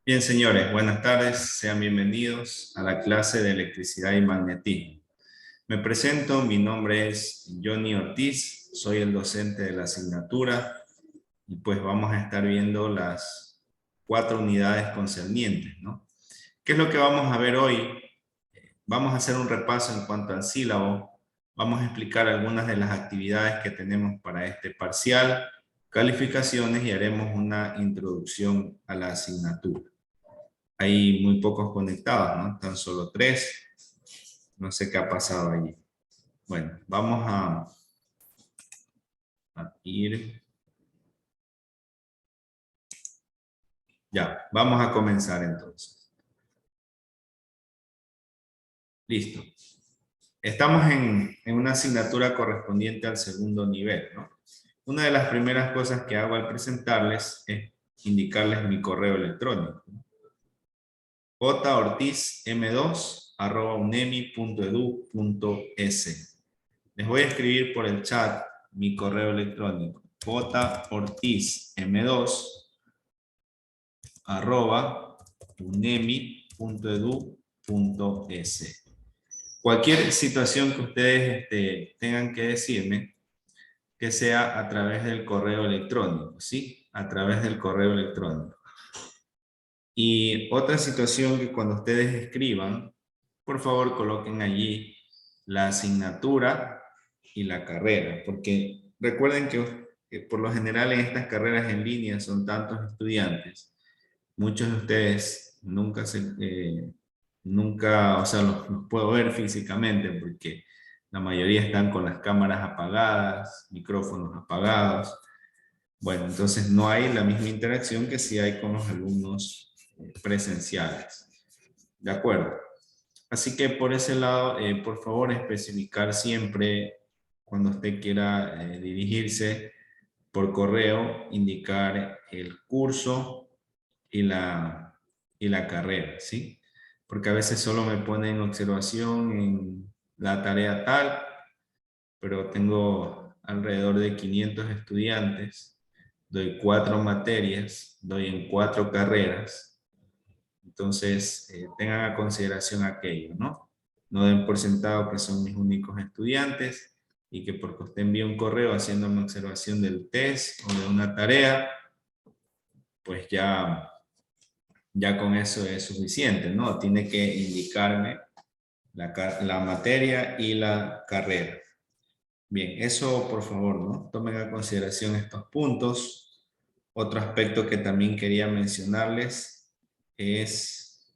Bien, señores, buenas tardes. Sean bienvenidos a la clase de electricidad y magnetismo. Me presento, mi nombre es Johnny Ortiz, soy el docente de la asignatura y pues vamos a estar viendo las 4 unidades concernientes, ¿no? ¿Qué es lo que vamos a ver hoy? Vamos a hacer un repaso en cuanto al sílabo, vamos a explicar algunas de las actividades que tenemos para este parcial, calificaciones y haremos una introducción a la asignatura. Hay muy pocos conectados, ¿no? Tan solo 3. No sé qué ha pasado allí. Bueno, vamos a ir. Ya, vamos a comenzar entonces. Listo. Estamos en una asignatura correspondiente al segundo nivel, ¿no? Una de las primeras cosas que hago al presentarles es indicarles mi correo electrónico. jortiz.m2@unemi.edu.es. Les voy a escribir por el chat mi correo electrónico. jortiz.m2@unemi.edu.es. Cualquier situación que ustedes tengan que decirme, que sea a través del correo electrónico, ¿sí? A través del correo electrónico. Y otra situación que cuando ustedes escriban, por favor coloquen allí la asignatura y la carrera, porque recuerden que por lo general en estas carreras en línea son tantos estudiantes, muchos de ustedes nunca, o sea, los puedo ver físicamente porque la mayoría están con las cámaras apagadas, micrófonos apagados. Bueno, entonces no hay la misma interacción que si hay con los alumnos presenciales. ¿De acuerdo? Así que por ese lado, por favor, especificar siempre cuando usted quiera dirigirse por correo, indicar el curso y la carrera, ¿sí? Porque a veces solo me ponen observación en la tarea tal, pero tengo alrededor de 500 estudiantes, doy 4 materias, doy en 4 carreras, entonces tengan a consideración aquello, ¿no? No den por sentado que son mis únicos estudiantes y que porque usted envía un correo haciéndome observación del test o de una tarea, pues ya con eso es suficiente, ¿no? Tiene que indicarme la materia y la carrera. Bien, eso por favor, ¿no? Tomen a consideración estos puntos. Otro aspecto que también quería mencionarles es,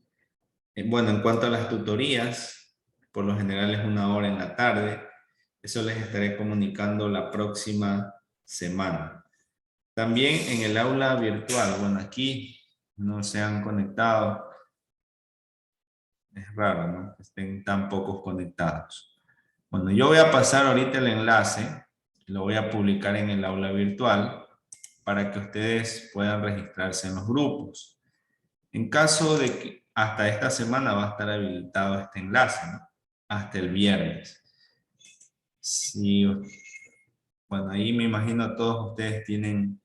bueno, en cuanto a las tutorías, por lo general es 1 hora en la tarde. Eso les estaré comunicando la próxima semana. También en el aula virtual, bueno, aquí no se han conectado. Es raro, ¿no? Que estén tan pocos conectados. Bueno, yo voy a pasar ahorita el enlace, lo voy a publicar en el aula virtual para que ustedes puedan registrarse en los grupos. En caso de que hasta esta semana va a estar habilitado este enlace, ¿no? Hasta el viernes. Sí, bueno, ahí me imagino todos ustedes tienen,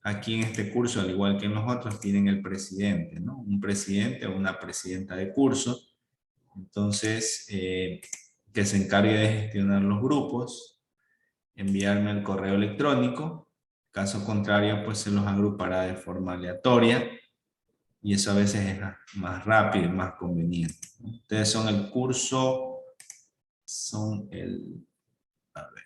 aquí en este curso, al igual que en los otros, tienen el presidente, ¿no? Un presidente o una presidenta de curso. Entonces, que se encargue de gestionar los grupos, enviarme el correo electrónico. Caso contrario, pues se los agrupará de forma aleatoria y eso a veces es más rápido y más conveniente. Ustedes son el curso, a ver,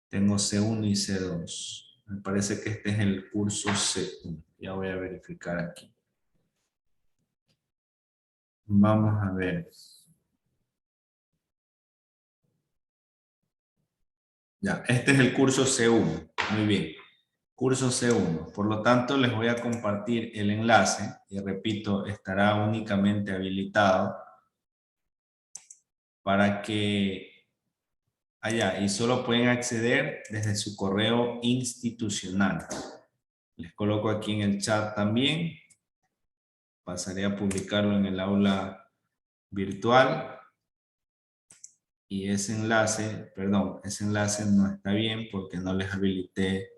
tengo C1 y C2. Me parece que este es el curso C1. Ya voy a verificar aquí. Vamos a ver. Ya, este es el curso C1. Muy bien. Curso C1. Por lo tanto, les voy a compartir el enlace y repito, estará únicamente habilitado para que allá y solo pueden acceder desde su correo institucional. Les coloco aquí en el chat también. Pasaré a publicarlo en el aula virtual y ese enlace no está bien porque no les habilité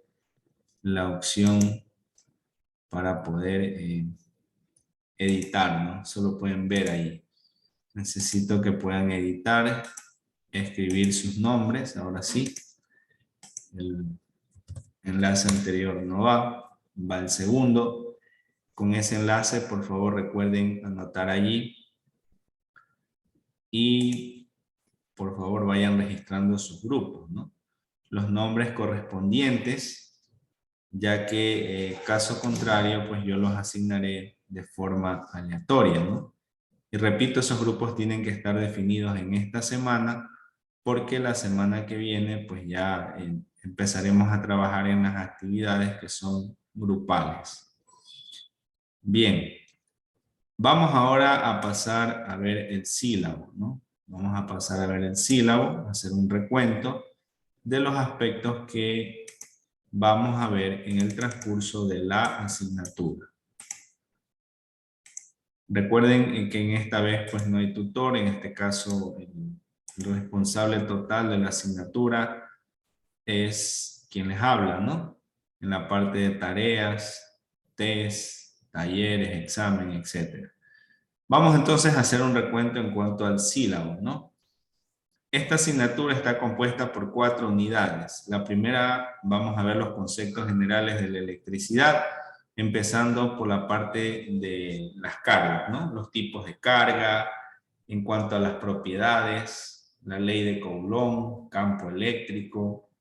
la opción para poder editar, ¿no? Eso lo pueden ver ahí. Necesito que puedan editar, escribir sus nombres, ahora sí. El enlace anterior no va, va el segundo. Con ese enlace, por favor, recuerden anotar allí. Y por favor vayan registrando sus grupos, ¿no? Los nombres correspondientes, ya que caso contrario, pues yo los asignaré de forma aleatoria, ¿no? Y repito, esos grupos tienen que estar definidos en esta semana, porque la semana que viene, pues ya empezaremos a trabajar en las actividades que son grupales. Bien, vamos ahora a pasar a ver el sílabo, ¿no? Vamos a pasar a ver el sílabo, a hacer un recuento de los aspectos que vamos a ver en el transcurso de la asignatura. Recuerden que en esta vez pues no hay tutor, en este caso el responsable total de la asignatura es quien les habla, ¿no? En la parte de tareas, test, talleres, examen, etc. Vamos entonces a hacer un recuento en cuanto al sílabo, ¿no? Esta asignatura está compuesta por 4 unidades. La primera, vamos a ver los conceptos generales de la electricidad, empezando por la parte de las cargas, ¿no? Los tipos de carga, en cuanto a las propiedades, la ley de Coulomb, campo eléctrico,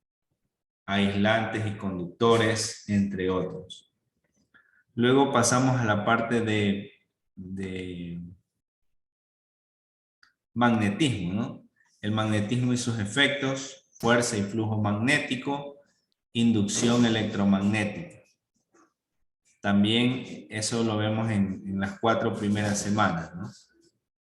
aislantes y conductores, entre otros. Luego pasamos a la parte de magnetismo, ¿no? El magnetismo y sus efectos, fuerza y flujo magnético, inducción electromagnética. También eso lo vemos en las 4 primeras semanas, ¿no?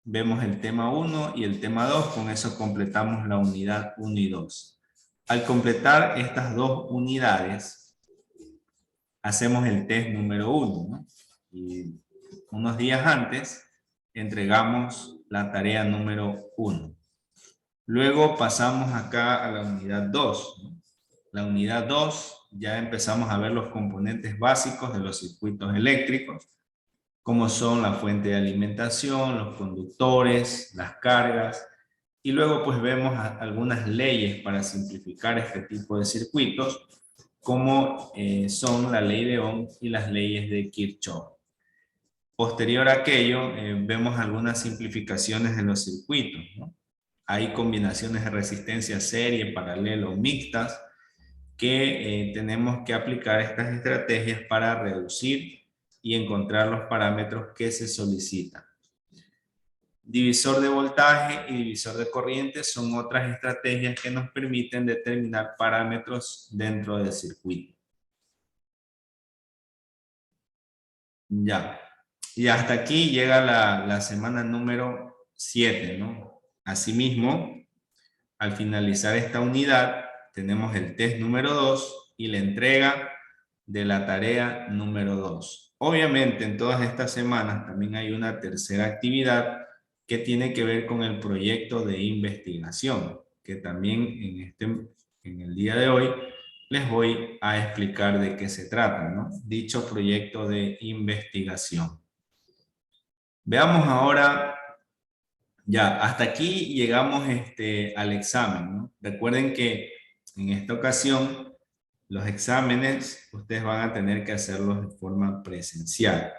Vemos el tema 1 y el tema 2, con eso completamos la unidad 1 y 2. Al completar estas 2 unidades, hacemos el test número 1, ¿no? Y unos días antes entregamos la tarea número 1. Luego pasamos acá a la unidad 2, ¿no? La unidad 2 ya empezamos a ver los componentes básicos de los circuitos eléctricos, como son la fuente de alimentación, los conductores, las cargas, y luego pues vemos algunas leyes para simplificar este tipo de circuitos, como son la ley de Ohm y las leyes de Kirchhoff. Posterior a aquello, vemos algunas simplificaciones de los circuitos, ¿no? Hay combinaciones de resistencia serie, paralelo, mixtas, que tenemos que aplicar estas estrategias para reducir y encontrar los parámetros que se solicitan. Divisor de voltaje y divisor de corriente son otras estrategias que nos permiten determinar parámetros dentro del circuito. Ya. Y hasta aquí llega la semana número 7, ¿no? Asimismo, al finalizar esta unidad, tenemos el test número 2 y la entrega de la tarea número 2. Obviamente, en todas estas semanas también hay una tercera actividad que tiene que ver con el proyecto de investigación, que también en el día de hoy les voy a explicar de qué se trata, ¿no? Dicho proyecto de investigación. Veamos ahora, ya, hasta aquí llegamos al examen, ¿no? Recuerden que en esta ocasión los exámenes ustedes van a tener que hacerlos de forma presencial,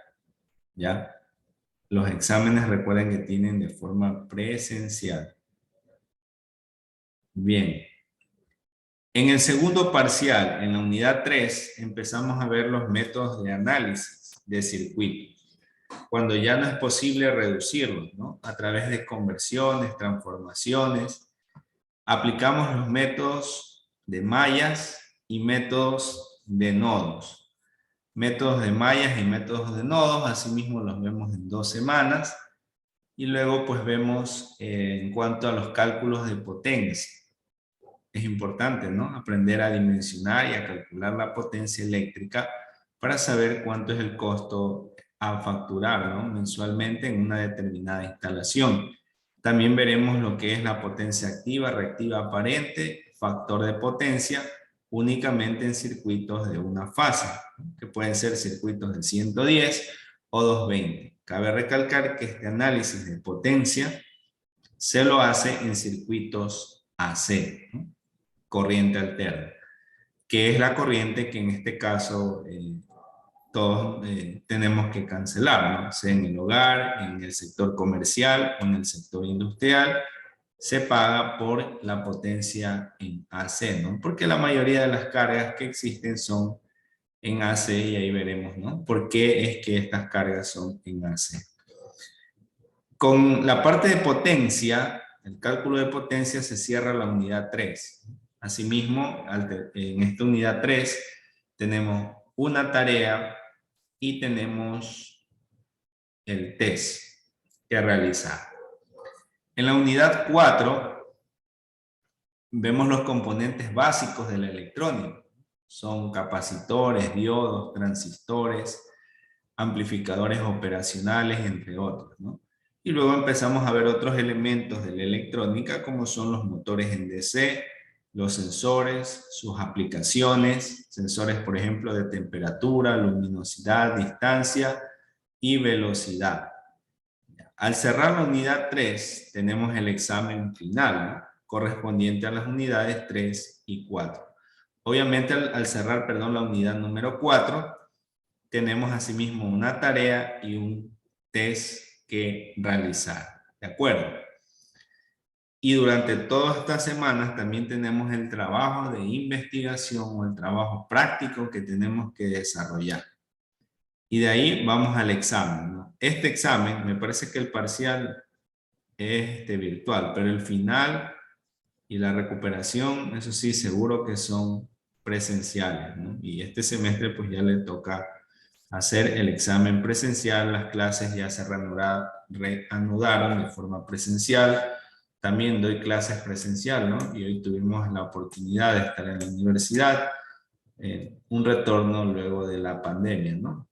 ¿ya? Los exámenes recuerden que tienen de forma presencial. Bien. En el segundo parcial, en la unidad 3, empezamos a ver los métodos de análisis de circuitos, cuando ya no es posible reducirlos, ¿no? A través de conversiones, transformaciones, aplicamos los métodos de mallas y métodos de nodos. Métodos de mallas y métodos de nodos, asimismo los vemos en 2 semanas, y luego pues vemos en cuanto a los cálculos de potencia. Es importante, ¿no? Aprender a dimensionar y a calcular la potencia eléctrica para saber cuánto es el costo a facturar, ¿no? Mensualmente en una determinada instalación. También veremos lo que es la potencia activa, reactiva aparente, factor de potencia únicamente en circuitos de una fase, ¿no? Que pueden ser circuitos de 110 o 220. Cabe recalcar que este análisis de potencia se lo hace en circuitos AC, ¿no? Corriente alterna, que es la corriente que en este caso todos tenemos que cancelar, ¿no? Sea en el hogar, en el sector comercial o en el sector industrial, se paga por la potencia en AC, ¿no? Porque la mayoría de las cargas que existen son en AC y ahí veremos, ¿no? ¿Por qué es que estas cargas son en AC? Con la parte de potencia, el cálculo de potencia se cierra la unidad 3. Asimismo, en esta unidad 3 tenemos una tarea y tenemos el test que realizar. En la unidad 4 vemos los componentes básicos de la electrónica. Son capacitores, diodos, transistores, amplificadores operacionales, entre otros, ¿no? Y luego empezamos a ver otros elementos de la electrónica como son los motores en DC, los sensores, sus aplicaciones, sensores por ejemplo de temperatura, luminosidad, distancia y velocidad. Al cerrar la unidad 3 tenemos el examen final, ¿no? Correspondiente a las unidades 3 y 4. Obviamente al cerrar, perdón, la unidad número 4 tenemos asimismo una tarea y un test que realizar, ¿de acuerdo? Y durante todas estas semanas también tenemos el trabajo de investigación o el trabajo práctico que tenemos que desarrollar. Y de ahí vamos al examen, ¿no? Este examen, me parece que el parcial es virtual, pero el final y la recuperación, eso sí, seguro que son presenciales, ¿no? Y este semestre pues ya le toca hacer el examen presencial, las clases ya se reanudaron de forma presencial, también doy clases presencial, ¿no? Y hoy tuvimos la oportunidad de estar en la universidad, un retorno luego de la pandemia, ¿no?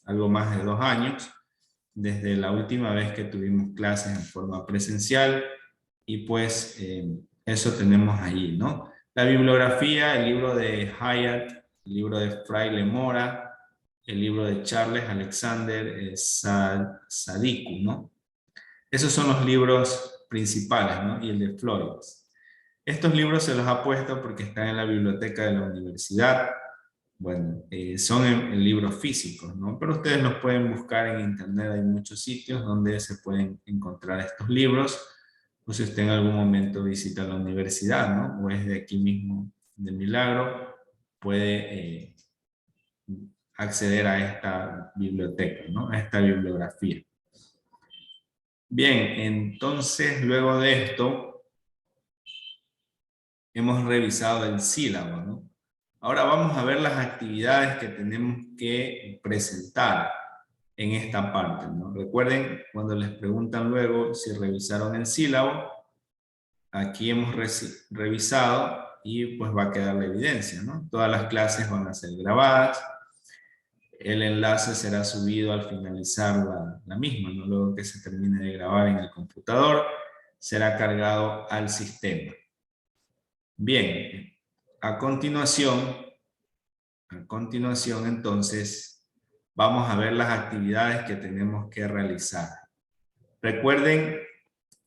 Algo más de 2 años, desde la última vez que tuvimos clases en forma presencial, y pues eso tenemos ahí, ¿no? La bibliografía, el libro de Hyatt, el libro de Fraile Mora, el libro de Charles Alexander Sadiku, ¿no? Esos son los libros principales, ¿no? Y el de Flores. Estos libros se los ha puesto porque están en la biblioteca de la universidad. Bueno, son en libros físicos, ¿no? Pero ustedes los pueden buscar en internet, hay muchos sitios donde se pueden encontrar estos libros, o si usted en algún momento visita la universidad, ¿no? O es de aquí mismo, de Milagro, puede acceder a esta biblioteca, ¿no? A esta bibliografía. Bien, entonces luego de esto, hemos revisado el sílabo, ¿no? Ahora vamos a ver las actividades que tenemos que presentar en esta parte, ¿no? Recuerden, cuando les preguntan luego si revisaron el sílabo, aquí hemos revisado y pues va a quedar la evidencia, ¿no? Todas las clases van a ser grabadas, el enlace será subido al finalizar la misma, ¿no? Luego que se termine de grabar en el computador, será cargado al sistema. Bien, a continuación entonces vamos a ver las actividades que tenemos que realizar. Recuerden,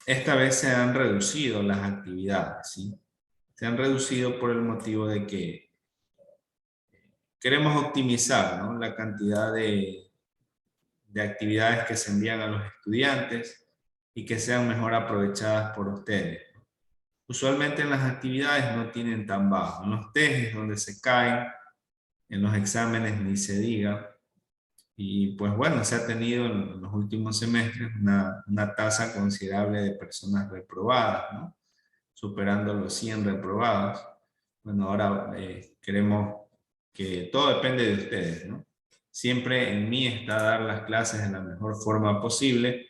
esta vez se han reducido las actividades, ¿sí? Se han reducido por el motivo de que queremos optimizar, ¿no? La cantidad de actividades que se envían a los estudiantes y que sean mejor aprovechadas por ustedes. Usualmente en las actividades no tienen tan bajo, en los test es donde se caen, en los exámenes ni se diga, y pues bueno, se ha tenido en los últimos semestres una tasa considerable de personas reprobadas, ¿no? Superando los 100 reprobados. Bueno, ahora queremos que todo depende de ustedes, ¿no? Siempre en mí está dar las clases de la mejor forma posible,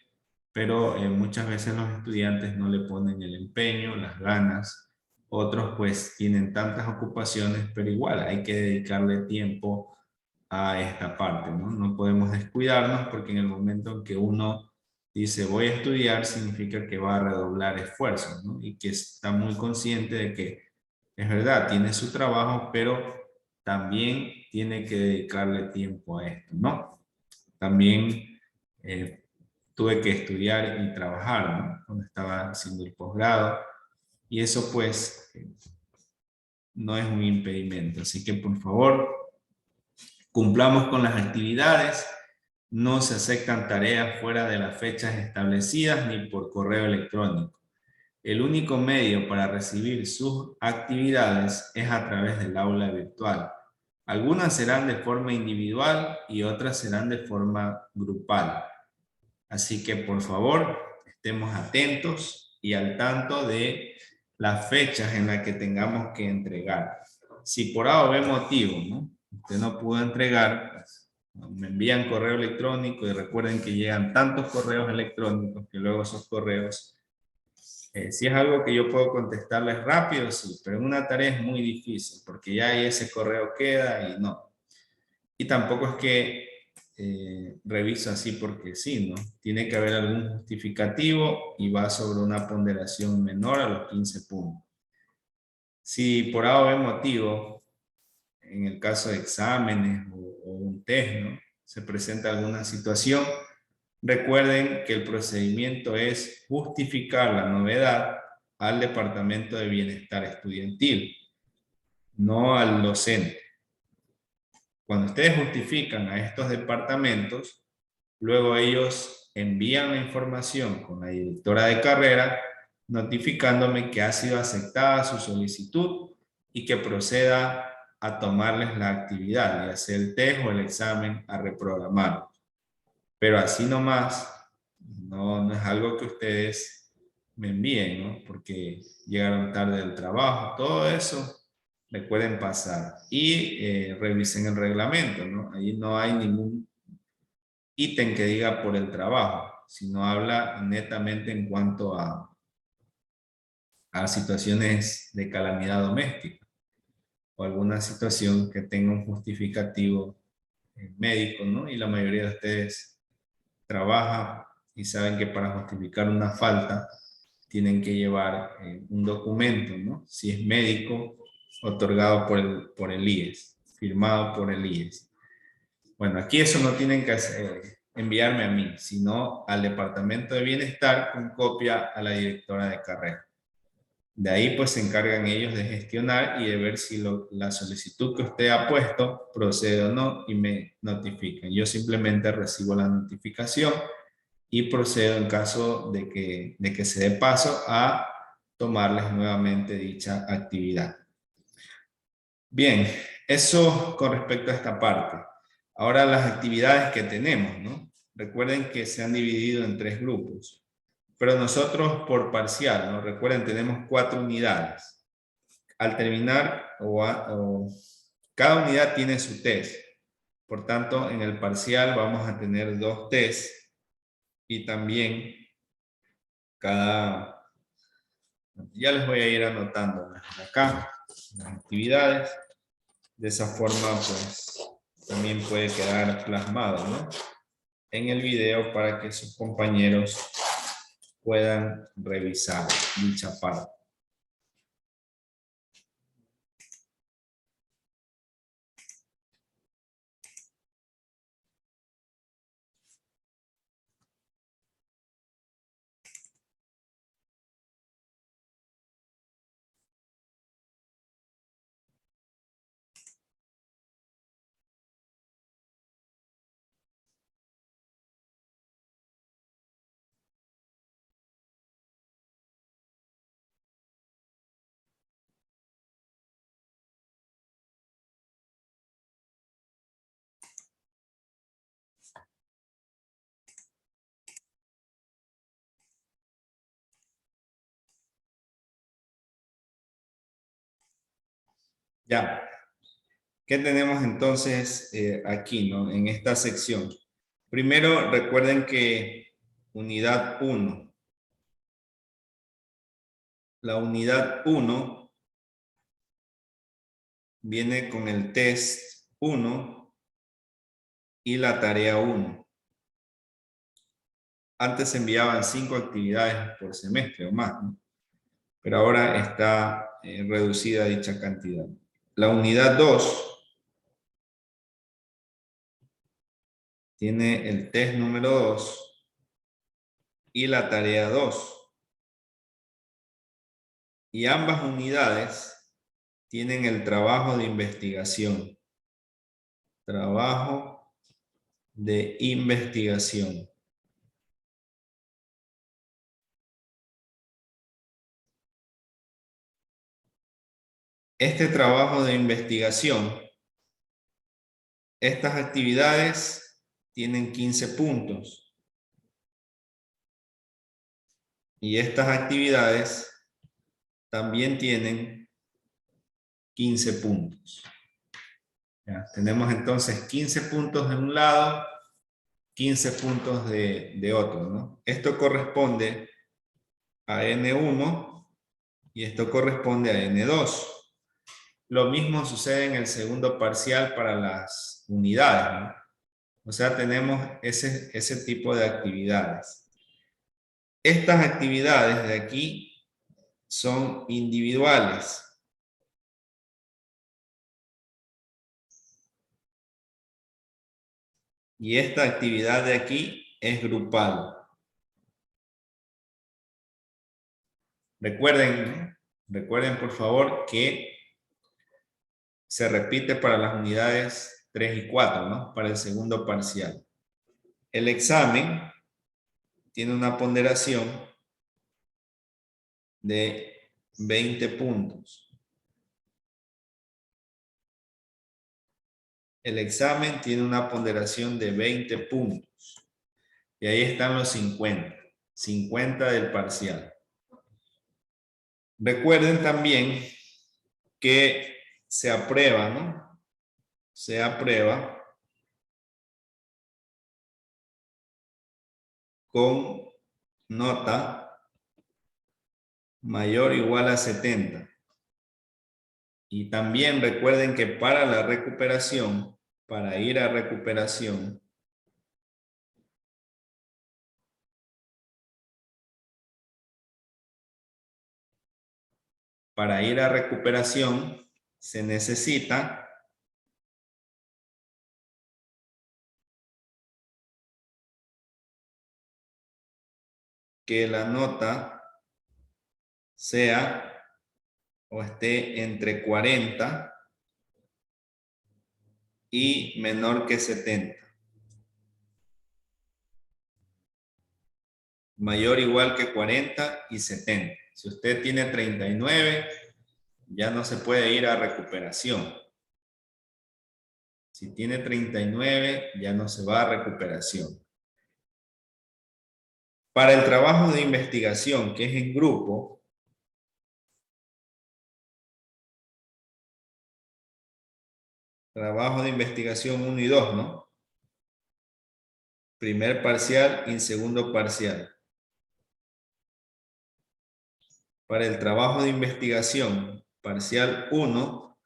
pero muchas veces los estudiantes no le ponen el empeño, las ganas. Otros pues tienen tantas ocupaciones, pero igual hay que dedicarle tiempo a esta parte, ¿no? No podemos descuidarnos porque en el momento en que uno dice voy a estudiar, significa que va a redoblar esfuerzos, ¿no? Y que está muy consciente de que Es verdad, tiene su trabajo, pero también tiene que dedicarle tiempo a esto, ¿no? También tuve que estudiar y trabajar, ¿no? Cuando estaba haciendo el posgrado, y eso pues no es un impedimento. Así que por favor, cumplamos con las actividades, no se aceptan tareas fuera de las fechas establecidas ni por correo electrónico. El único medio para recibir sus actividades es a través del aula virtual. Algunas serán de forma individual y otras serán de forma grupal. Así que por favor, estemos atentos y al tanto de las fechas en las que tengamos que entregar. Si por A o B motivo, ¿no?, usted no pudo entregar, pues, me envían correo electrónico y recuerden que llegan tantos correos electrónicos que luego esos correos, si es algo que yo puedo contestarles rápido, sí, pero en una tarea es muy difícil porque ya ahí ese correo queda y no. Y tampoco es que reviso así porque sí, ¿no? Tiene que haber algún justificativo y va sobre una ponderación menor a los 15 puntos. Si por A o B motivo, en el caso de exámenes o un test, ¿no?, se presenta alguna situación, recuerden que el procedimiento es justificar la novedad al Departamento de Bienestar Estudiantil, no al docente. Cuando ustedes justifican a estos departamentos, luego ellos envían la información con la directora de carrera, notificándome que ha sido aceptada su solicitud y que proceda a tomarles la actividad y hacer el test o el examen a reprogramar. Pero así nomás, no es algo que ustedes me envíen, ¿no?, porque llegaron tarde del trabajo, todo eso recuerden pasar y revisen el reglamento, ¿no? Ahí no hay ningún ítem que diga por el trabajo, sino habla netamente en cuanto a situaciones de calamidad doméstica o alguna situación que tenga un justificativo médico, ¿no? Y la mayoría de ustedes trabaja y saben que para justificar una falta tienen que llevar un documento, ¿no? Si es médico, otorgado por el IES, firmado por el IES. Bueno, aquí eso no tienen que enviarme a mí, sino al Departamento de Bienestar con copia a la directora de carrera. De ahí pues se encargan ellos de gestionar y de ver si la solicitud que usted ha puesto procede o no y me notifican. Yo simplemente recibo la notificación y procedo en caso de que se dé paso a tomarles nuevamente dicha actividad. Bien, eso con respecto a esta parte. Ahora las actividades que tenemos, ¿no? Recuerden que se han dividido en 3 grupos, pero nosotros por parcial, ¿no? Recuerden, tenemos 4 unidades. Al terminar, cada unidad tiene su test. Por tanto, en el parcial vamos a tener 2 tests y también ya les voy a ir anotando acá las actividades. De esa forma, pues, también puede quedar plasmado, ¿no?, en el video para que sus compañeros puedan revisar dicha parte. Ya, ¿qué tenemos entonces aquí, ¿no?, en esta sección? Primero, recuerden que unidad 1. La unidad 1 viene con el test 1 y la tarea 1. Antes se enviaban 5 actividades por semestre o más, ¿no?, pero ahora está reducida dicha cantidad. La unidad 2 tiene el test número 2 y la tarea 2. Y ambas unidades tienen el trabajo de investigación. Trabajo de investigación. Este trabajo de investigación, estas actividades tienen 15 puntos. Y estas actividades también tienen 15 puntos. Ya, tenemos entonces 15 puntos de un lado, 15 puntos de otro, ¿no? Esto corresponde a N1 y esto corresponde a N2. Lo mismo sucede en el segundo parcial para las unidades, ¿no? O sea, tenemos ese tipo de actividades. Estas actividades de aquí son individuales. Y esta actividad de aquí es grupal. Recuerden por favor que se repite para las unidades 3 y 4, ¿no? Para el segundo parcial. El examen tiene una ponderación de 20 puntos. El examen tiene una ponderación de 20 puntos. Y ahí están los 50. 50 del parcial. Recuerden también que se aprueba, ¿no? Se aprueba con nota mayor o igual a 70. Y también recuerden que para la recuperación, para ir a recuperación, se necesita que la nota sea o esté entre 40 y menor que 70. Mayor o igual que 40 y 70. Si usted tiene 39, ya no se puede ir a recuperación. Si tiene 39, ya no se va a recuperación. Para el trabajo de investigación, que es en grupo, trabajo de investigación 1 y 2, ¿no? Primer parcial y segundo parcial. Para el trabajo de investigación, parcial 1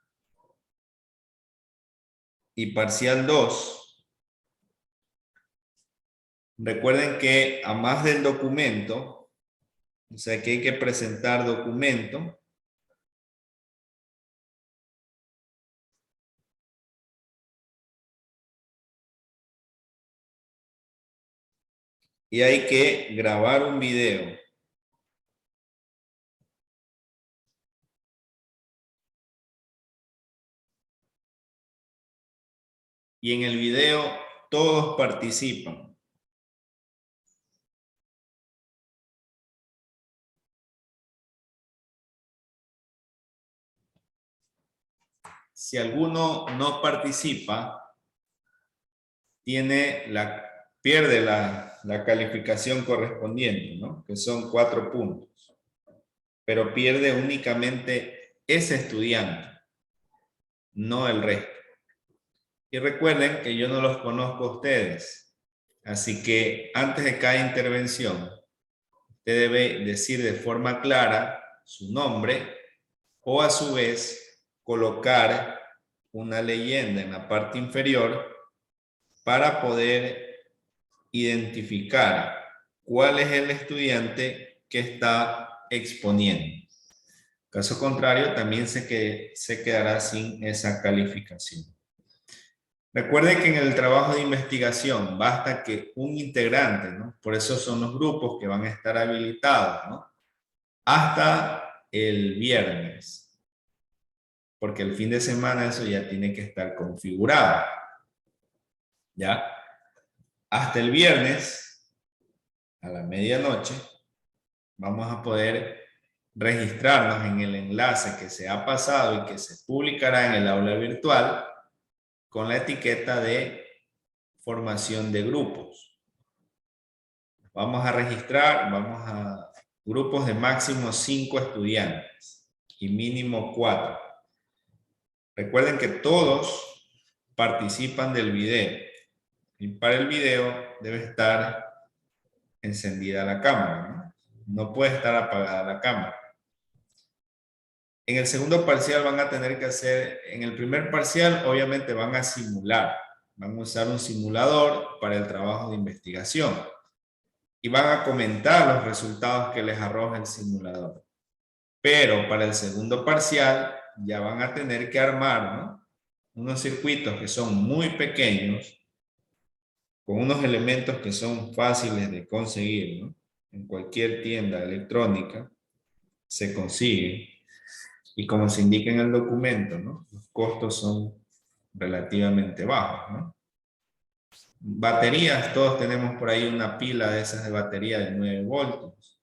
y parcial 2, recuerden que a más del documento, o sea que hay que presentar documento, y hay que grabar un video. Y en el video todos participan. Si alguno no participa, pierde la calificación correspondiente, ¿no? Que son 4 puntos. Pero pierde únicamente ese estudiante, no el resto. Y recuerden que yo no los conozco a ustedes. Así que antes de cada intervención, usted debe decir de forma clara su nombre o a su vez colocar una leyenda en la parte inferior para poder identificar cuál es el estudiante que está exponiendo. Caso contrario, también se quedará sin esa calificación. Recuerde que en el trabajo de investigación basta que un integrante, ¿no? Por eso son los grupos que van a estar habilitados, ¿no? Hasta el viernes, porque el fin de semana eso ya tiene que estar configurado, ¿ya? Hasta el viernes, a la medianoche, vamos a poder registrarnos en el enlace que se ha pasado y que se publicará en el aula virtual con la etiqueta de formación de grupos. Vamos a registrar, vamos a grupos de máximo 5 estudiantes y mínimo 4. Recuerden que todos participan del video y para el video debe estar encendida la cámara, ¿no? No puede estar apagada la cámara. En el segundo parcial van a tener que hacer, en el primer parcial obviamente van a simular, van a usar un simulador para el trabajo de investigación y van a comentar los resultados que les arroja el simulador. Pero para el segundo parcial ya van a tener que armar, ¿no? Unos circuitos que son muy pequeños, con unos elementos que son fáciles de conseguir, ¿no? En cualquier tienda electrónica se consiguen. Y como se indica en el documento, ¿no? Los costos son relativamente bajos, ¿no? Baterías, todos tenemos por ahí una pila de esas de batería de 9 voltios.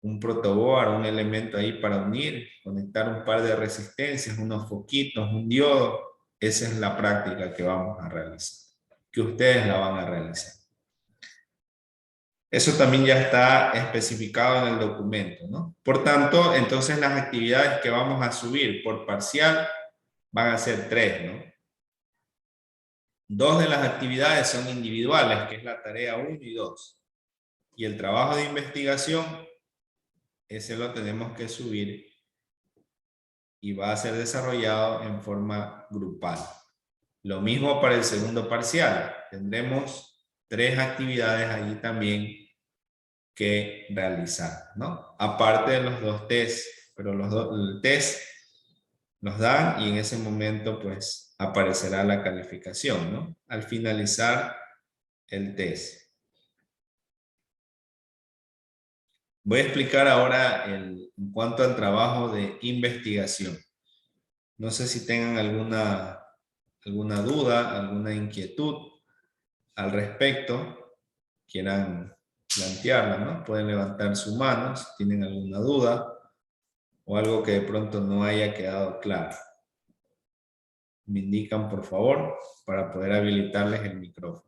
Un protoboard, un elemento ahí para unir, conectar un par de resistencias, unos foquitos, un diodo. Esa es la práctica que vamos a realizar, que ustedes la van a realizar. Eso también ya está especificado en el documento, ¿no? Por tanto, entonces las actividades que vamos a subir por parcial van a ser 3, ¿no? 2 de las actividades son individuales, que es la tarea 1 y 2. Y el trabajo de investigación, ese lo tenemos que subir y va a ser desarrollado en forma grupal. Lo mismo para el segundo parcial. Tendremos 3 actividades allí también que realizar, ¿no? Aparte de los 2 tests, pero el test nos dan y en ese momento pues aparecerá la calificación, ¿no? Al finalizar el test. Voy a explicar ahora en cuanto al trabajo de investigación. No sé si tengan alguna duda, alguna inquietud al respecto, quieran plantearla, ¿no? Pueden levantar su mano si tienen alguna duda o algo que de pronto no haya quedado claro. Me indican, por favor, para poder habilitarles el micrófono.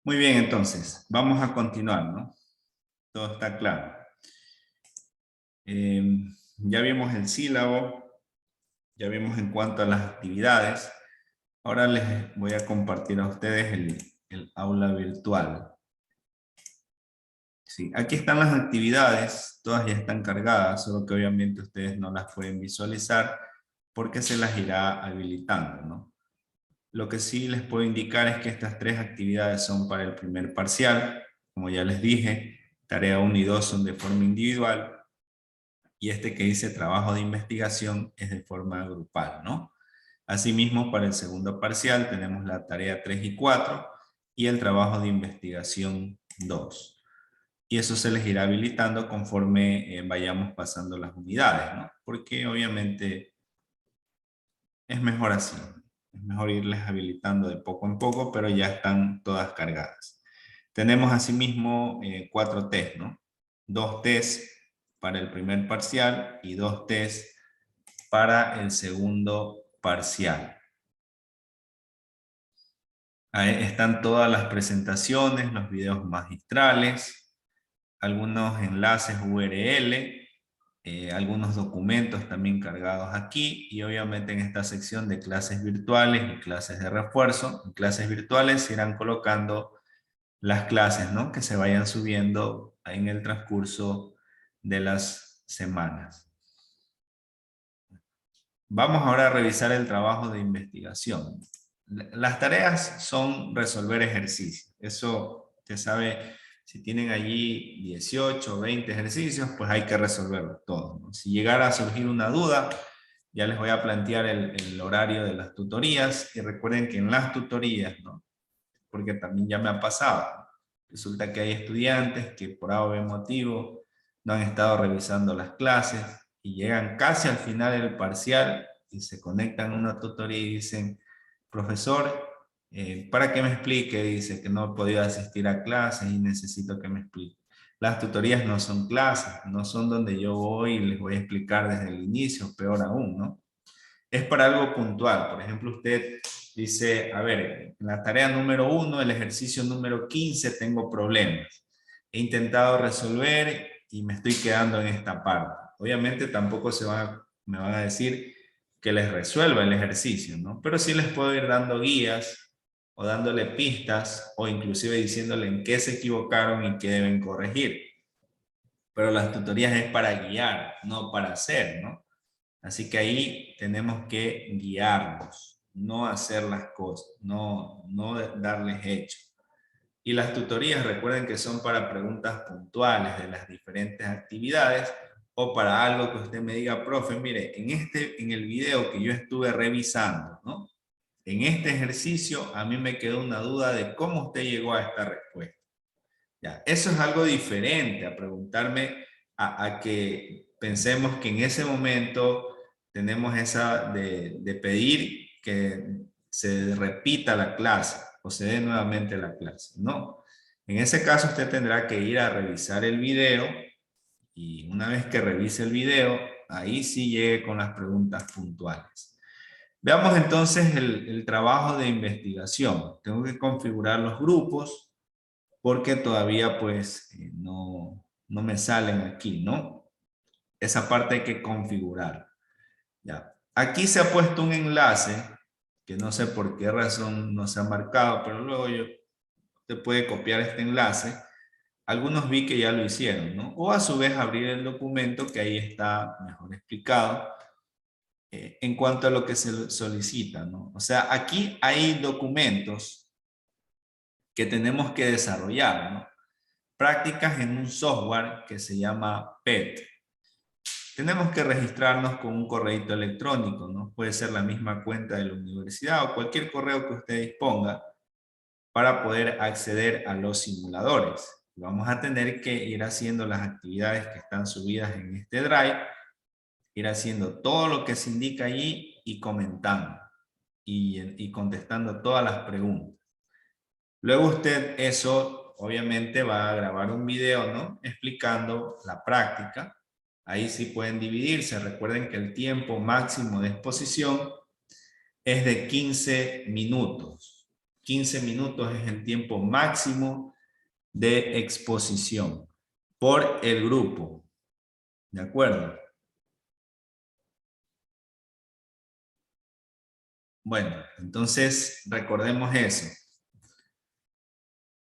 Muy bien, entonces, vamos a continuar, ¿no? Todo está claro. Ya vimos el sílabo, ya vimos en cuanto a las actividades. Ahora les voy a compartir a ustedes el aula virtual. Sí, aquí están las actividades, todas ya están cargadas, solo que obviamente ustedes no las pueden visualizar porque se las irá habilitando, ¿no? Lo que sí les puedo indicar es que estas 3 actividades son para el primer parcial, como ya les dije, tarea 1 y 2 son de forma individual, y este que dice trabajo de investigación es de forma grupal, ¿no? Asimismo, para el segundo parcial tenemos la tarea 3 y 4 y el trabajo de investigación 2. Y eso se les irá habilitando conforme vayamos pasando las unidades, ¿no? Porque obviamente es mejor así. Es mejor irles habilitando de poco en poco, pero ya están todas cargadas. Tenemos asimismo 4 test, ¿no? 2 test para el primer parcial y 2 test para el segundo parcial. Ahí están todas las presentaciones, los videos magistrales, algunos enlaces URL, algunos documentos también cargados aquí y obviamente en esta sección de clases virtuales y clases de refuerzo. En clases virtuales se irán colocando las clases, ¿no?, que se vayan subiendo en el transcurso de las semanas. Vamos ahora a revisar el trabajo de investigación. Las tareas son resolver ejercicios. Eso, usted sabe, si tienen allí 18 o 20 ejercicios, pues hay que resolverlos todos, ¿no? Si llegara a surgir una duda, ya les voy a plantear el horario de las tutorías. Y recuerden que en las tutorías, ¿no?, porque también ya me ha pasado, ¿no?, resulta que hay estudiantes que por A o B motivo no han estado revisando las clases y llegan casi al final del parcial y se conectan a una tutoría y dicen: profesor, para que me explique, dice que no he podido asistir a clases y necesito que me explique. Las tutorías no son clases, no son donde yo voy y les voy a explicar desde el inicio, peor aún, ¿no? Es para algo puntual. Por ejemplo, usted dice, a ver, en la tarea número 1, el ejercicio número 15, tengo problemas. He intentado resolver y me estoy quedando en esta parte. Obviamente tampoco me van a decir que les resuelva el ejercicio, ¿no? Pero sí les puedo ir dando guías o dándole pistas o inclusive diciéndole en qué se equivocaron y qué deben corregir. Pero las tutorías es para guiar, no para hacer, ¿no? Así que ahí tenemos que guiarnos, no hacer las cosas, no darles hecho. Y las tutorías, recuerden que son para preguntas puntuales de las diferentes actividades o para algo que usted me diga: profe, mire, en el video que yo estuve revisando, ¿no?, en este ejercicio a mí me quedó una duda de cómo usted llegó a esta respuesta. Ya, eso es algo diferente a preguntarme, a que pensemos que en ese momento tenemos esa de pedir que se repita la clase o se dé nuevamente la clase. No, en ese caso usted tendrá que ir a revisar el video y una vez que revise el video, ahí sí llegue con las preguntas puntuales. Veamos entonces el trabajo de investigación. Tengo que configurar los grupos porque todavía pues no me salen aquí, ¿no? Esa parte hay que configurar. Ya. Aquí se ha puesto un enlace que no sé por qué razón no se ha marcado, pero luego usted puede copiar este enlace. Algunos vi que ya lo hicieron, ¿no? O a su vez abrir el documento que ahí está mejor explicado en cuanto a lo que se solicita, ¿no? O sea, aquí hay documentos que tenemos que desarrollar, ¿no? Prácticas en un software que se llama PET. Tenemos que registrarnos con un correo electrónico, ¿no? Puede ser la misma cuenta de la universidad o cualquier correo que usted disponga para poder acceder a los simuladores. Vamos a tener que ir haciendo las actividades que están subidas en este Drive, ir haciendo todo lo que se indica allí y comentando y contestando todas las preguntas. Luego usted eso obviamente va a grabar un video, ¿no?, explicando la práctica. Ahí sí pueden dividirse. Recuerden que el tiempo máximo de exposición es de 15 minutos. 15 minutos es el tiempo máximo de exposición por el grupo. ¿De acuerdo? Bueno, entonces recordemos eso.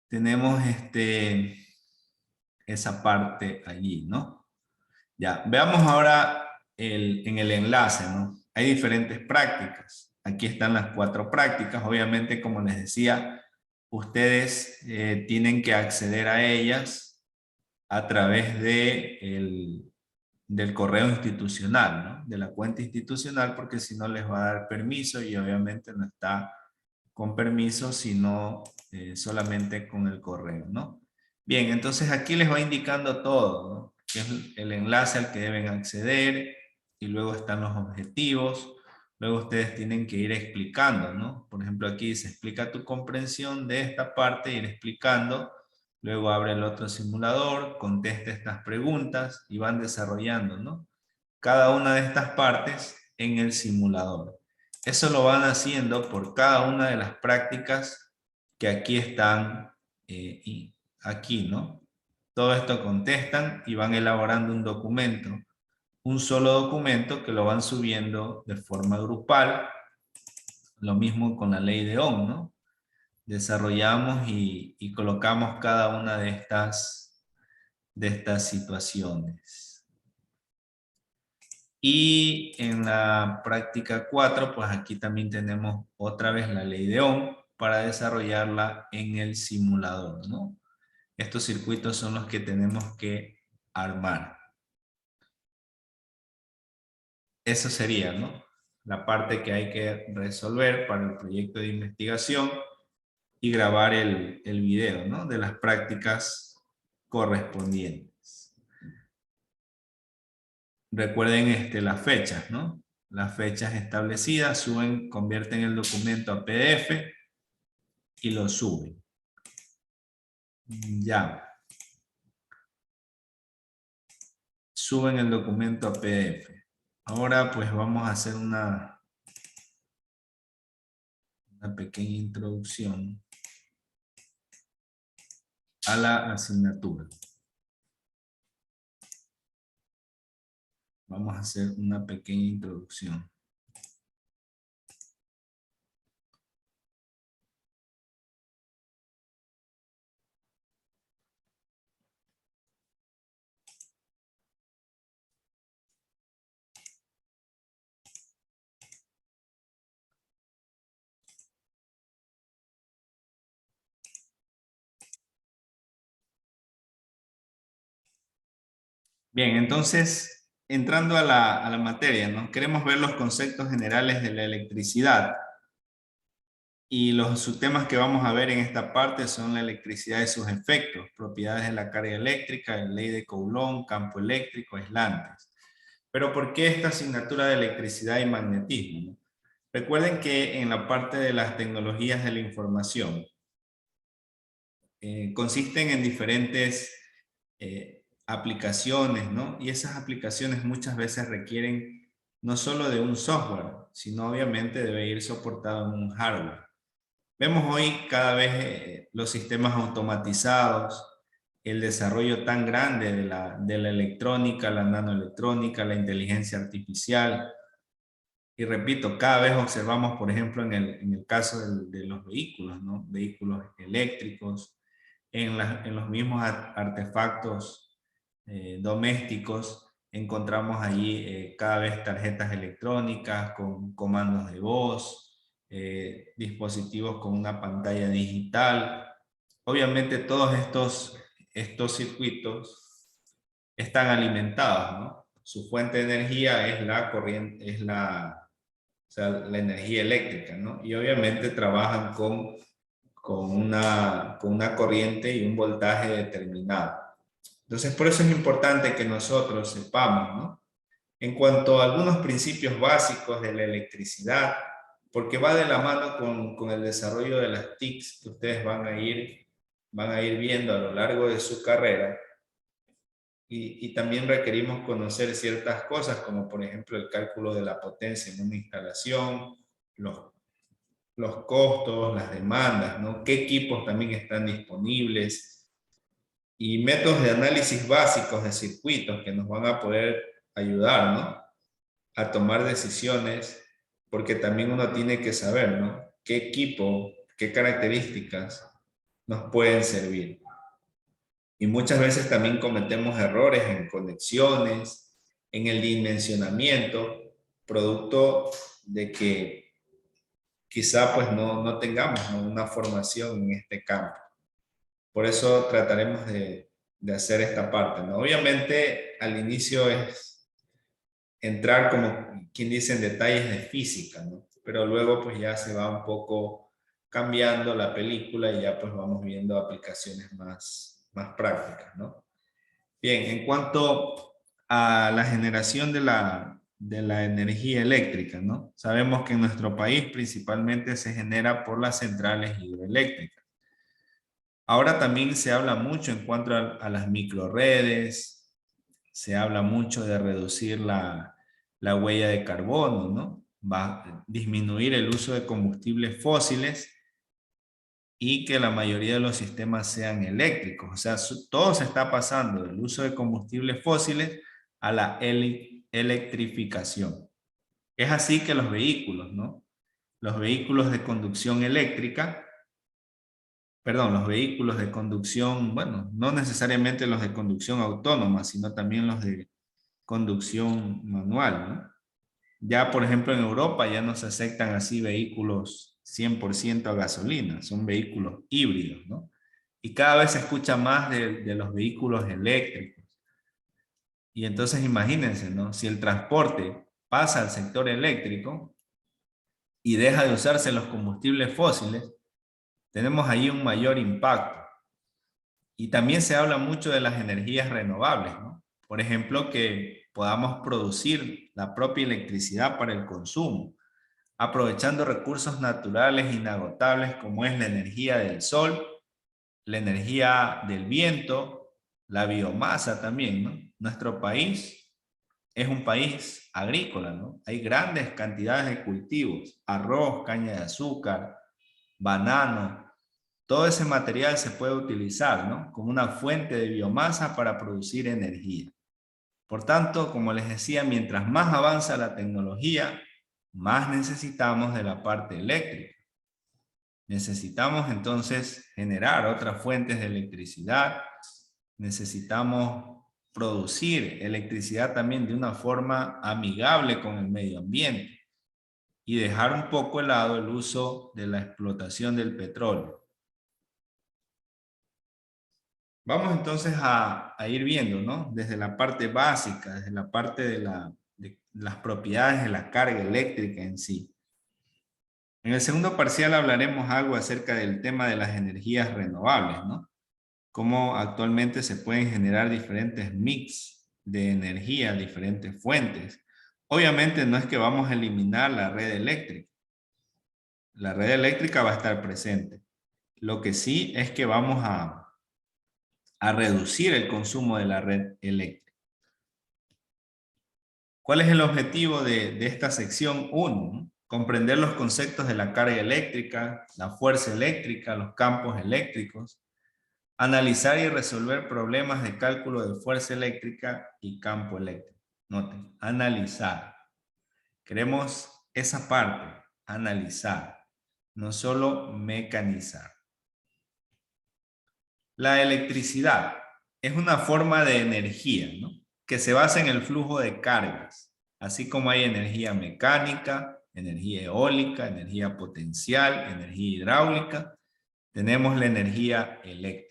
Tenemos esa parte allí, ¿no? Ya, veamos ahora en el enlace, ¿no? Hay diferentes prácticas. Aquí están las 4 prácticas. Obviamente, como les decía, ustedes tienen que acceder a ellas a través del correo institucional, ¿no? De la cuenta institucional, porque si no les va a dar permiso y obviamente no está con permiso, sino solamente con el correo, ¿no? Bien, entonces aquí les va indicando todo, ¿no? Que es el enlace al que deben acceder y luego están los objetivos. Luego ustedes tienen que ir explicando, ¿no? Por ejemplo, aquí dice, explica tu comprensión de esta parte, ir explicando. Luego abre el otro simulador, contesta estas preguntas y van desarrollando, ¿no? Cada una de estas partes en el simulador. Eso lo van haciendo por cada una de las prácticas que aquí están, y aquí, ¿no? Todo esto contestan y van elaborando un documento, un solo documento que lo van subiendo de forma grupal. Lo mismo con la ley de Ohm, ¿no? Desarrollamos y colocamos cada una de estas situaciones. Y en la práctica 4, pues aquí también tenemos otra vez la ley de Ohm para desarrollarla en el simulador, ¿no? Estos circuitos son los que tenemos que armar. Eso sería, ¿no? La parte que hay que resolver para el proyecto de investigación y grabar el video, ¿no? De las prácticas correspondientes. Recuerden las fechas, ¿no? Las fechas establecidas, suben, convierten el documento a PDF y lo suben. Ya. Suben el documento a PDF. Ahora pues vamos a hacer una pequeña introducción a la asignatura. Vamos a hacer una pequeña introducción. Bien, entonces, entrando a la materia, ¿no? Queremos ver los conceptos generales de la electricidad. Y los subtemas que vamos a ver en esta parte son la electricidad y sus efectos, propiedades de la carga eléctrica, ley de Coulomb, campo eléctrico, aislantes. Pero ¿por qué esta asignatura de electricidad y magnetismo? Recuerden que en la parte de las tecnologías de la información consisten en diferentes aplicaciones, ¿no? Y esas aplicaciones muchas veces requieren no solo de un software, sino obviamente debe ir soportado en un hardware. Vemos hoy cada vez los sistemas automatizados, el desarrollo tan grande de la electrónica, la nanoelectrónica, la inteligencia artificial. Y repito, cada vez observamos, por ejemplo, en el caso de los vehículos, ¿no? Vehículos eléctricos, en los mismos artefactos domésticos, encontramos allí cada vez tarjetas electrónicas con comandos de voz, dispositivos con una pantalla digital. Obviamente todos estos circuitos están alimentados, ¿no? Su fuente de energía es la corriente, o sea, la energía eléctrica, ¿no? Y obviamente trabajan con una corriente y un voltaje determinado. Entonces, por eso es importante que nosotros sepamos, ¿no? En cuanto a algunos principios básicos de la electricidad, porque va de la mano con el desarrollo de las TICs que ustedes van a ir viendo a lo largo de su carrera, y también requerimos conocer ciertas cosas, como por ejemplo el cálculo de la potencia en una instalación, los los costos, las demandas, ¿no? ¿Qué equipos también están disponibles? Y métodos de análisis básicos de circuitos que nos van a poder ayudar, ¿no? A tomar decisiones, porque también uno tiene que saber, ¿no? ¿Qué equipo, qué características nos pueden servir? Y muchas veces también cometemos errores en conexiones, en el dimensionamiento, producto de que quizá pues no tengamos, ¿no?, una formación en este campo. Por eso trataremos de hacer esta parte, ¿no? Obviamente al inicio es entrar como quien dice en detalles de física, ¿no? Pero luego pues ya se va un poco cambiando la película y ya pues vamos viendo aplicaciones más prácticas, ¿no? Bien, en cuanto a la generación de la energía eléctrica, ¿no? Sabemos que en nuestro país principalmente se genera por las centrales hidroeléctricas. Ahora también se habla mucho en cuanto a las microredes, se habla mucho de reducir la huella de carbono, ¿no? Va a disminuir el uso de combustibles fósiles y que la mayoría de los sistemas sean eléctricos. O sea, todo se está pasando del uso de combustibles fósiles a la electrificación. Es así que los vehículos, ¿no? Los vehículos de conducción eléctrica, perdón, los vehículos de conducción, bueno, no necesariamente los de conducción autónoma, sino también los de conducción manual, ¿no? Ya, por ejemplo, en Europa ya no se aceptan así vehículos 100% a gasolina, son vehículos híbridos, ¿no? Y cada vez se escucha más de los vehículos eléctricos. Y entonces imagínense, ¿no? Si el transporte pasa al sector eléctrico y deja de usarse los combustibles fósiles, tenemos ahí un mayor impacto. Y también se habla mucho de las energías renovables, ¿no? Por ejemplo, que podamos producir la propia electricidad para el consumo, aprovechando recursos naturales inagotables como es la energía del sol, la energía del viento, la biomasa también, ¿no? Nuestro país es un país agrícola, ¿no? Hay grandes cantidades de cultivos, arroz, caña de azúcar, banano. Todo ese material se puede utilizar, ¿no?, como una fuente de biomasa para producir energía. Por tanto, como les decía, mientras más avanza la tecnología, más necesitamos de la parte eléctrica. Necesitamos entonces generar otras fuentes de electricidad. Necesitamos producir electricidad también de una forma amigable con el medio ambiente y dejar un poco de lado el uso de la explotación del petróleo. Vamos entonces a ir viendo, ¿no? Desde la parte básica, desde la parte de las propiedades de la carga eléctrica en sí. En el segundo parcial hablaremos algo acerca del tema de las energías renovables, ¿no? Cómo actualmente se pueden generar diferentes mix de energía, diferentes fuentes. Obviamente no es que vamos a eliminar la red eléctrica. La red eléctrica va a estar presente. Lo que sí es que vamos a reducir el consumo de la red eléctrica. ¿Cuál es el objetivo de esta sección 1? Comprender los conceptos de la carga eléctrica, la fuerza eléctrica, los campos eléctricos, analizar y resolver problemas de cálculo de fuerza eléctrica y campo eléctrico. Noten, analizar. Queremos esa parte, analizar, no solo mecanizar. La electricidad es una forma de energía, ¿no?, que se basa en el flujo de cargas, así como hay energía mecánica, energía eólica, energía potencial, energía hidráulica. Tenemos la energía eléctrica.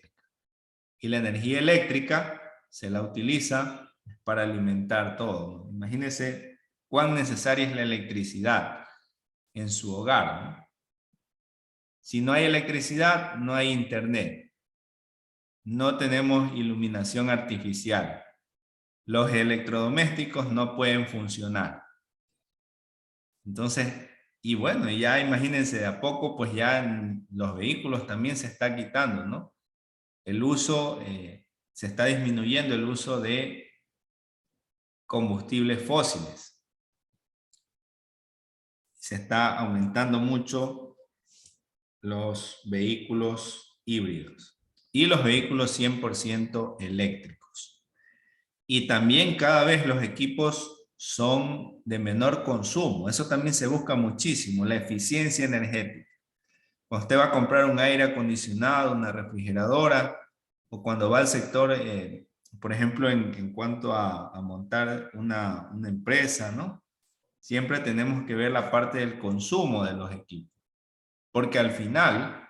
Y la energía eléctrica se la utiliza para alimentar todo, ¿no? Imagínense cuán necesaria es la electricidad en su hogar, ¿no? Si no hay electricidad, no hay internet. No tenemos iluminación artificial. Los electrodomésticos no pueden funcionar. Entonces, y bueno, ya imagínense de a poco, pues ya en los vehículos también se está quitando, ¿no? El uso, se está disminuyendo el uso de combustibles fósiles. Se está aumentando mucho los vehículos híbridos y los vehículos 100% eléctricos. Y también cada vez los equipos son de menor consumo. Eso también se busca muchísimo, la eficiencia energética. Cuando usted va a comprar un aire acondicionado, una refrigeradora, o cuando va al sector, por ejemplo, en cuanto a montar una empresa, ¿no? Siempre tenemos que ver la parte del consumo de los equipos. Porque al final,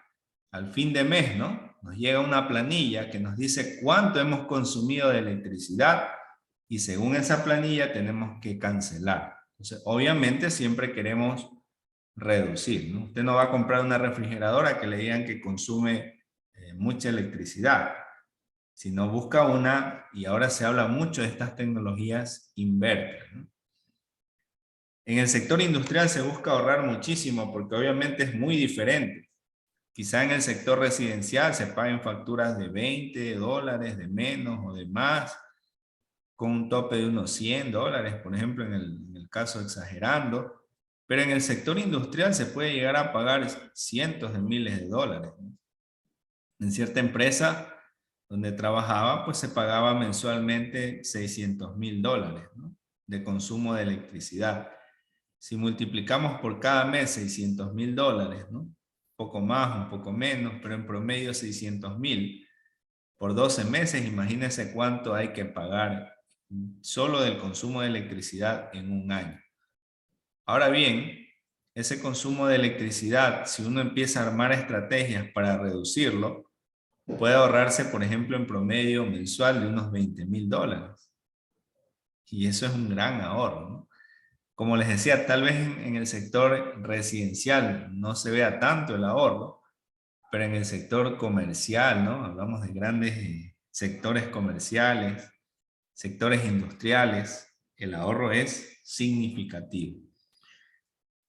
al fin de mes, ¿no? Nos llega una planilla que nos dice cuánto hemos consumido de electricidad y según esa planilla tenemos que cancelar. Entonces, obviamente siempre queremos reducir, ¿no? Usted no va a comprar una refrigeradora que le digan que consume mucha electricidad, sino busca una, y ahora se habla mucho de estas tecnologías inverter, ¿no? En el sector industrial se busca ahorrar muchísimo porque obviamente es muy diferente. Quizá en el sector residencial se paguen facturas de $20, de menos o de más, con un tope de unos $100, por ejemplo, en el caso exagerando. Pero en el sector industrial se puede llegar a pagar cientos de miles de dólares, ¿no? En cierta empresa donde trabajaba, pues se pagaba mensualmente $600,000, ¿no? De consumo de electricidad. Si multiplicamos por cada mes $600,000, ¿no? Un poco más, un poco menos, pero en promedio 600,000 por 12 meses, imagínense cuánto hay que pagar solo del consumo de electricidad en un año. Ahora bien, ese consumo de electricidad, si uno empieza a armar estrategias para reducirlo, puede ahorrarse, por ejemplo, en promedio mensual de unos $20,000. Y eso es un gran ahorro, ¿no? Como les decía, tal vez en el sector residencial no se vea tanto el ahorro, pero en el sector comercial, ¿no? Hablamos de grandes sectores comerciales, sectores industriales, el ahorro es significativo.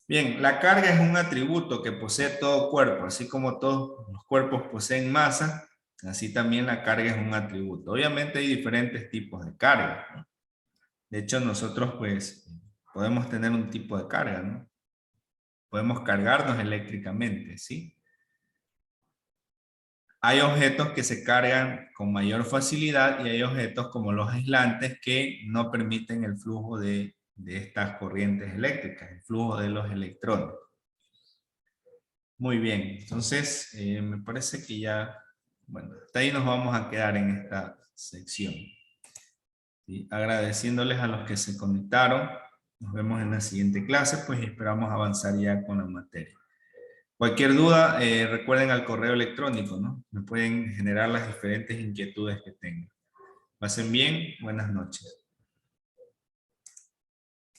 Bien, la carga es un atributo que posee todo cuerpo, así como todos los cuerpos poseen masa, así también la carga es un atributo. Obviamente hay diferentes tipos de carga, ¿no? De hecho, nosotros pues podemos tener un tipo de carga, ¿no? Podemos cargarnos eléctricamente, ¿sí? Hay objetos que se cargan con mayor facilidad y hay objetos como los aislantes que no permiten el flujo de estas corrientes eléctricas, el flujo de los electrones. Muy bien, entonces me parece que ya, bueno, hasta ahí nos vamos a quedar en esta sección. ¿Sí? Agradeciéndoles a los que se conectaron. Nos vemos en la siguiente clase, pues esperamos avanzar ya con la materia. Cualquier duda, recuerden al correo electrónico, ¿no? Me pueden generar las diferentes inquietudes que tengan. Pasen bien, buenas noches.